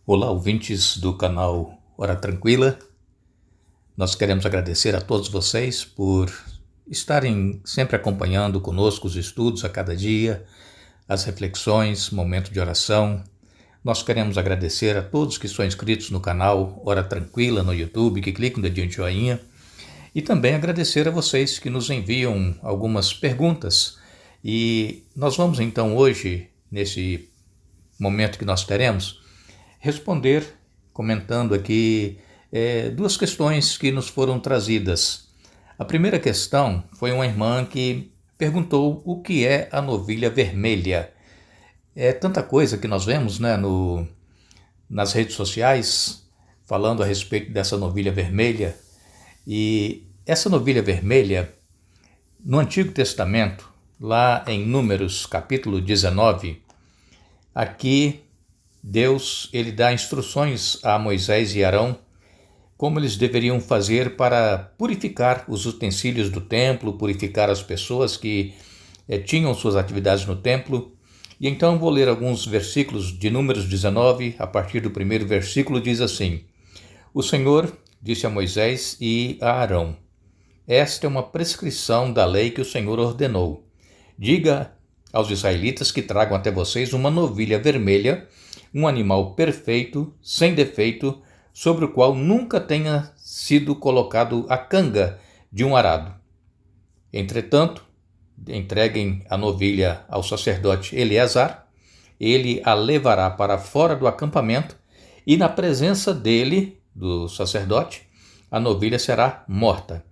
Olá, ouvintes do canal Hora Tranquila. Nós queremos agradecer a todos vocês por estarem sempre acompanhando conosco os estudos a cada dia, as reflexões, momento de oração. Nós queremos agradecer a todos que são inscritos no canal Hora Tranquila no YouTube, que clicam no dedinho de joinha, e também agradecer a vocês que nos enviam algumas perguntas. E nós vamos então hoje, nesse momento que nós teremos, responder, comentando aqui duas questões que nos foram trazidas. A primeira questão foi uma irmã que perguntou o que é a novilha vermelha. É tanta coisa que nós vemos, nas redes sociais falando a respeito dessa novilha vermelha. E essa novilha vermelha, no Antigo Testamento, lá em Números capítulo 19, aqui Deus ele dá instruções a Moisés e Arão como eles deveriam fazer para purificar os utensílios do templo, purificar as pessoas que tinham suas atividades no templo. E então vou ler alguns versículos de Números 19, a partir do primeiro versículo diz assim: O Senhor disse a Moisés e a Arão: Esta é uma prescrição da lei que o Senhor ordenou. Diga aos israelitas que tragam até vocês uma novilha vermelha, um animal perfeito, sem defeito, sobre o qual nunca tenha sido colocado a canga de um arado. Entretanto, entreguem a novilha ao sacerdote Eleazar, ele a levará para fora do acampamento e na presença dele, do sacerdote, a novilha será morta.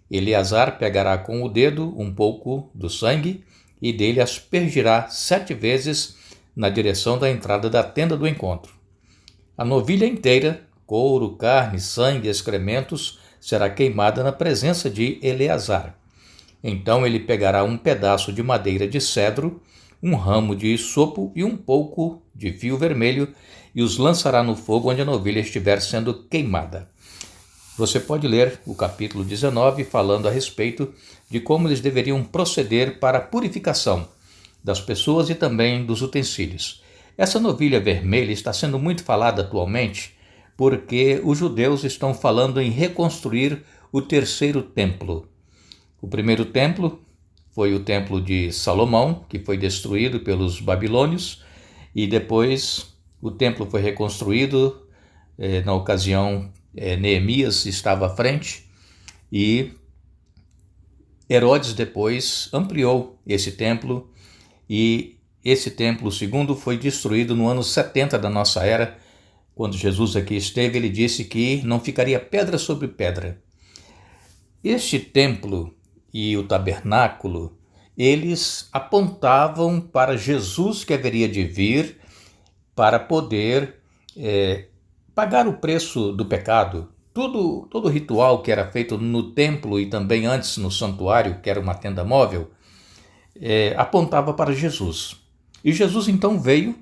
Eleazar pegará com o dedo um pouco do sangue e dele aspergirá 7 vezes na direção da entrada da tenda do encontro. A novilha inteira, couro, carne, sangue e excrementos, será queimada na presença de Eleazar. Então ele pegará um pedaço de madeira de cedro, um ramo de hisopo e um pouco de fio vermelho e os lançará no fogo onde a novilha estiver sendo queimada. Você pode ler o capítulo 19 falando a respeito de como eles deveriam proceder para a purificação das pessoas e também dos utensílios. Essa novilha vermelha está sendo muito falada atualmente porque os judeus estão falando em reconstruir o terceiro templo. O primeiro templo foi o templo de Salomão, que foi destruído pelos babilônios, e depois o templo foi reconstruído. Na ocasião, Neemias estava à frente e Herodes depois ampliou esse templo, e esse templo, segundo, foi destruído no ano 70 da nossa era. Quando Jesus aqui esteve, ele disse que não ficaria pedra sobre pedra. Este templo e o tabernáculo, eles apontavam para Jesus que haveria de vir para poder pagar o preço do pecado. Todo o ritual que era feito no templo e também antes no santuário, que era uma tenda móvel, apontava para Jesus. E Jesus então veio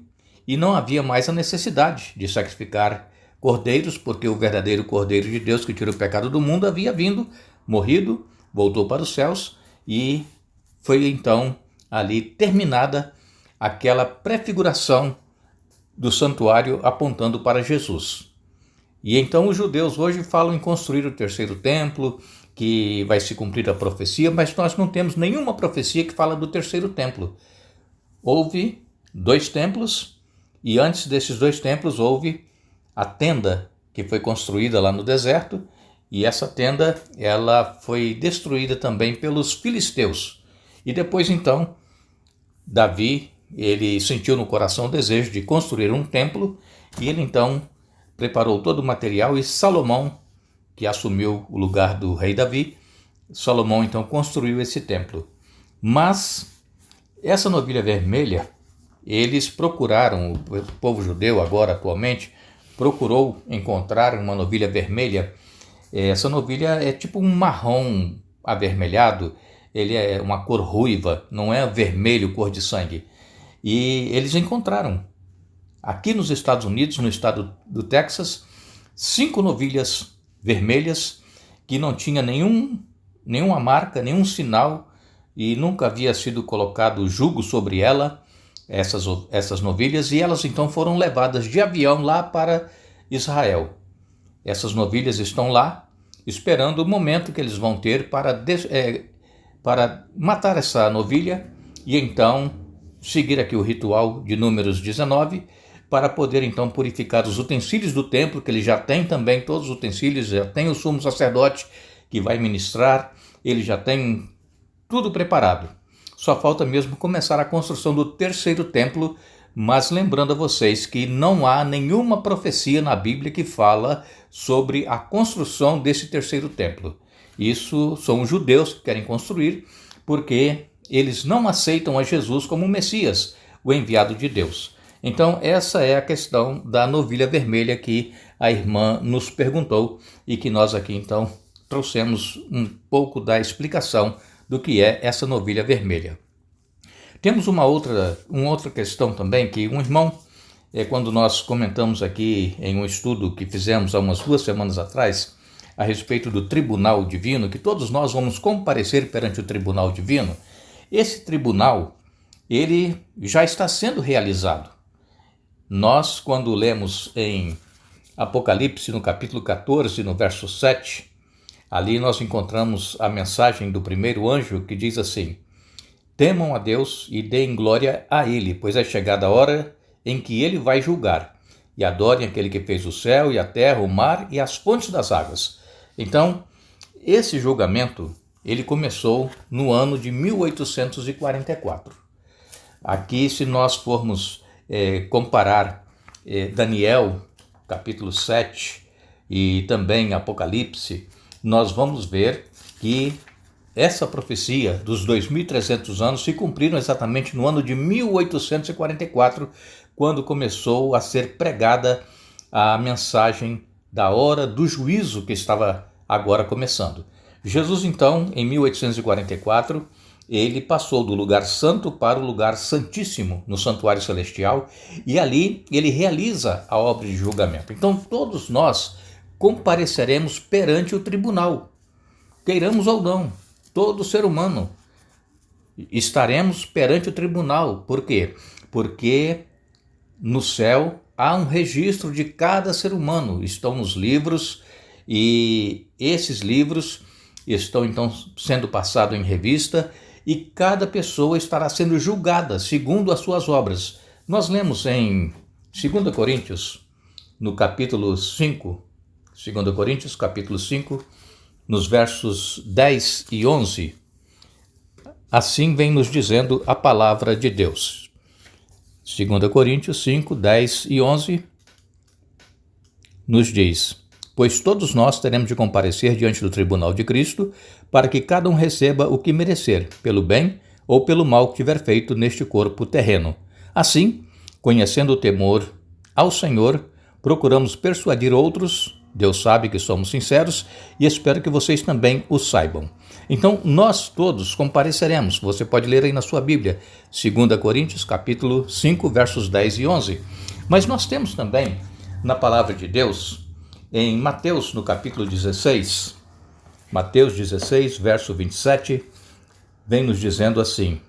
e não havia mais a necessidade de sacrificar cordeiros, porque o verdadeiro Cordeiro de Deus que tira o pecado do mundo havia vindo, morrido, voltou para os céus, e foi então ali terminada aquela prefiguração do santuário apontando para Jesus. E então os judeus hoje falam em construir o terceiro templo, que vai se cumprir a profecia, mas nós não temos nenhuma profecia que fala do terceiro templo. Houve 2 templos, e antes desses 2 templos houve a tenda que foi construída lá no deserto, e essa tenda ela foi destruída também pelos filisteus. E depois então Davi ele sentiu no coração o desejo de construir um templo, e ele então preparou todo o material, e Salomão, que assumiu o lugar do rei Davi, Salomão então construiu esse templo. Mas essa novilha vermelha, eles procuraram, o povo judeu agora atualmente, procurou encontrar uma novilha vermelha. Essa novilha é tipo um marrom avermelhado, ele é uma cor ruiva, não é vermelho, cor de sangue. E eles encontraram, aqui nos Estados Unidos, no estado do Texas, 5 novilhas vermelhas que não tinha nenhuma marca, nenhum sinal, e nunca havia sido colocado jugo sobre ela. essas novilhas, e elas então foram levadas de avião lá para Israel. Essas novilhas estão lá esperando o momento que eles vão ter para matar essa novilha e então seguir aqui o ritual de Números 19 para poder então purificar os utensílios do templo, que ele já tem também todos os utensílios, já tem o sumo sacerdote que vai ministrar, ele já tem tudo preparado. Só falta mesmo começar a construção do terceiro templo, mas lembrando a vocês que não há nenhuma profecia na Bíblia que fala sobre a construção desse terceiro templo. Isso são os judeus que querem construir, porque eles não aceitam a Jesus como o Messias, o enviado de Deus. Então essa é a questão da novilha vermelha que a irmã nos perguntou e que nós aqui então trouxemos um pouco da explicação do que é essa novilha vermelha. Temos uma outra questão também, que um irmão, quando nós comentamos aqui em um estudo que fizemos há umas 2 semanas atrás, a respeito do tribunal divino, que todos nós vamos comparecer perante o tribunal divino, esse tribunal, ele já está sendo realizado. Nós, quando lemos em Apocalipse, no capítulo 14, no verso 7, ali nós encontramos a mensagem do primeiro anjo que diz assim: temam a Deus e deem glória a Ele, pois é chegada a hora em que Ele vai julgar. E adorem aquele que fez o céu e a terra, o mar e as fontes das águas. Então, esse julgamento, ele começou no ano de 1844. Aqui, se nós formos comparar Daniel, capítulo 7, e também Apocalipse, nós vamos ver que essa profecia dos 2.300 anos se cumpriram exatamente no ano de 1844, quando começou a ser pregada a mensagem da hora do juízo que estava agora começando. Jesus, então, em 1844, ele passou do lugar santo para o lugar santíssimo, no santuário celestial, e ali ele realiza a obra de julgamento. Então, todos nós compareceremos perante o tribunal, queiramos ou não. Todo ser humano estaremos perante o tribunal. Por quê? Porque no céu há um registro de cada ser humano. Estão nos livros e esses livros estão então sendo passados em revista e cada pessoa estará sendo julgada segundo as suas obras. Nós lemos em 2 Coríntios, no capítulo 5, 2 Coríntios, capítulo 5, nos versos 10 e 11, assim vem nos dizendo a palavra de Deus. 2 Coríntios 5, 10 e 11 nos diz: pois todos nós teremos de comparecer diante do tribunal de Cristo, para que cada um receba o que merecer, pelo bem ou pelo mal que tiver feito neste corpo terreno. Assim, conhecendo o temor ao Senhor, procuramos persuadir outros. Deus sabe que somos sinceros e espero que vocês também o saibam. Então, nós todos compareceremos. Você pode ler aí na sua Bíblia, 2 Coríntios, capítulo 5, versos 10 e 11. Mas nós temos também, na palavra de Deus, em Mateus, no capítulo 16, Mateus 16, verso 27, vem nos dizendo assim: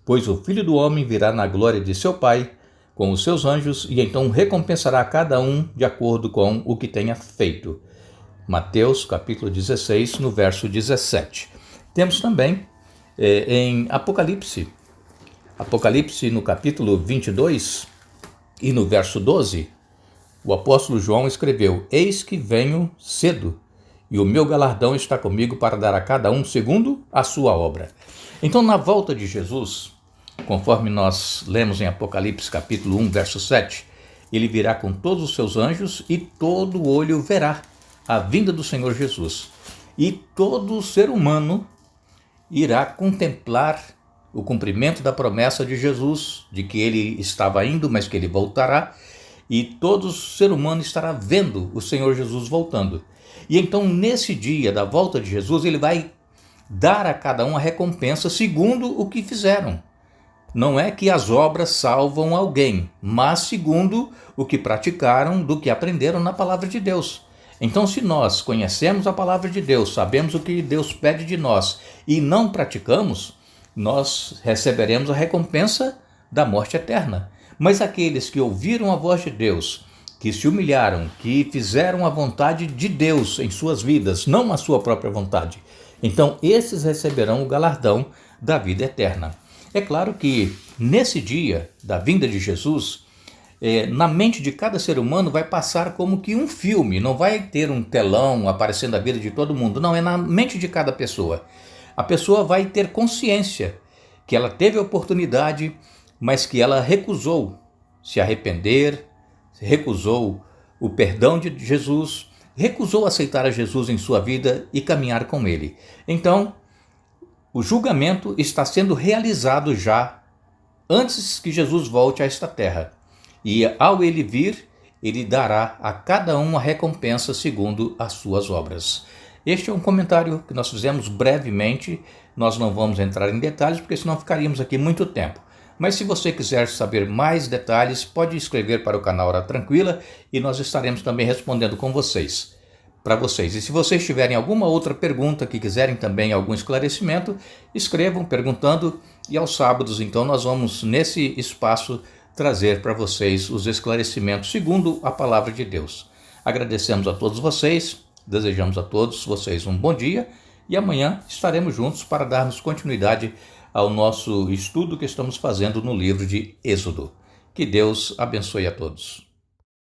pois o Filho do Homem virá na glória de seu Pai, com os seus anjos, e então recompensará cada um de acordo com o que tenha feito. Mateus, capítulo 16, no verso 17. Temos também em Apocalipse, no capítulo 22 e no verso 12, o apóstolo João escreveu: eis que venho cedo, e o meu galardão está comigo para dar a cada um segundo a sua obra. Então, na volta de Jesus, conforme nós lemos em Apocalipse capítulo 1, verso 7, ele virá com todos os seus anjos e todo olho verá a vinda do Senhor Jesus. E todo ser humano irá contemplar o cumprimento da promessa de Jesus, de que ele estava indo, mas que ele voltará, e todo ser humano estará vendo o Senhor Jesus voltando. E então, nesse dia da volta de Jesus, ele vai dar a cada um a recompensa segundo o que fizeram. Não é que as obras salvam alguém, mas segundo o que praticaram, do que aprenderam na palavra de Deus. Então, se nós conhecemos a palavra de Deus, sabemos o que Deus pede de nós e não praticamos, nós receberemos a recompensa da morte eterna. Mas aqueles que ouviram a voz de Deus, que se humilharam, que fizeram a vontade de Deus em suas vidas, não a sua própria vontade, então esses receberão o galardão da vida eterna. É claro que nesse dia da vinda de Jesus, na mente de cada ser humano vai passar como que um filme, não vai ter um telão aparecendo a vida de todo mundo, não, é na mente de cada pessoa. A pessoa vai ter consciência que ela teve a oportunidade, mas que ela recusou se arrepender, recusou o perdão de Jesus, recusou aceitar a Jesus em sua vida e caminhar com ele. Então, o julgamento está sendo realizado já antes que Jesus volte a esta terra. E ao ele vir, ele dará a cada um a recompensa segundo as suas obras. Este é um comentário que nós fizemos brevemente, nós não vamos entrar em detalhes, porque senão ficaríamos aqui muito tempo. Mas se você quiser saber mais detalhes, pode escrever para o canal Hora Tranquila e nós estaremos também respondendo com vocês. Para vocês. E se vocês tiverem alguma outra pergunta, que quiserem também algum esclarecimento, escrevam perguntando e aos sábados, então, nós vamos nesse espaço trazer para vocês os esclarecimentos segundo a palavra de Deus. Agradecemos a todos vocês, desejamos a todos vocês um bom dia e amanhã estaremos juntos para darmos continuidade ao nosso estudo que estamos fazendo no livro de Êxodo. Que Deus abençoe a todos.